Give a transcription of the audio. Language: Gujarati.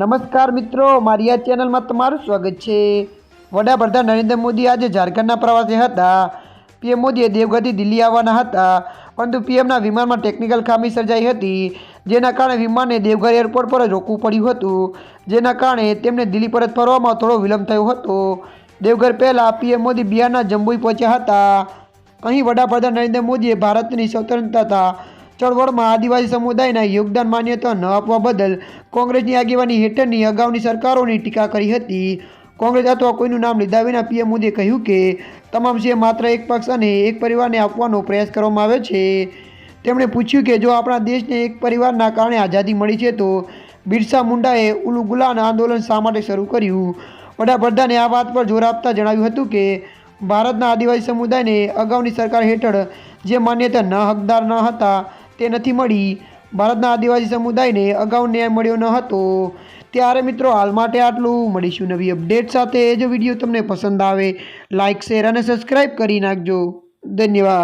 નમસ્કાર મિત્રો, મારી આ ચેનલમાં તમારું સ્વાગત છે। વડાપ્રધાન નરેન્દ્ર મોદી આજે ઝારખંડના પ્રવાસે હતા। પીએમ મોદીએ દેવઘરથી દિલ્હી આવવાના હતા, પરંતુ પીએમના વિમાનમાં ટેકનિકલ ખામી સર્જાઈ હતી, જેના કારણે વિમાનને દેવઘર એરપોર્ટ પર જ રોકવું પડ્યું હતું, જેના કારણે તેમને દિલ્હી પરત ફરવામાં થોડો વિલંબ થયો હતો। દેવઘર પહેલાં પીએમ મોદી બિહારના જમ્મુઈ પહોંચ્યા હતા। અહીં વડાપ્રધાન નરેન્દ્ર મોદીએ ભારતની સ્વતંત્રતા ચળવળમાં આદિવાસી સમુદાયના યોગદાન માન્યતા ન આપવા બદલ કોંગ્રેસની આગેવાની હેઠળની અગાઉની સરકારોની ટીકા કરી હતી। કોંગ્રેસ અથવા કોઈનું નામ લીધા વિના પીએમ મોદીએ કહ્યું કે તમામ સીએમ માત્ર એક પક્ષ અને એક પરિવારને આપવાનો પ્રયાસ કરવામાં આવે છે। તેમણે પૂછ્યું કે જો આપણા દેશને એક પરિવારના કારણે આઝાદી મળી છે તો બિરસા મુંડાએ ઉલુગુલાન આંદોલન શા માટે શરૂ કર્યું? વડાપ્રધાને આ વાત પર જોર આપતા જણાવ્યું હતું કે ભારતના આદિવાસી સમુદાયને અગાઉની સરકાર હેઠળ જે માન્યતા ન હકદાર ન હતા તે નથી મળી। ભારતના આદિવાસી સમુદાયને અગાઉ ન્યાય મળ્યો ન હતો। ત્યારે મિત્રો હાલ માટે આટલું। મળીશું નવી અપડેટ સાથે। જો વિડીયો તમને પસંદ આવે લાઇક, શેર અને સબસ્ક્રાઈબ કરી નાખજો। ધન્યવાદ।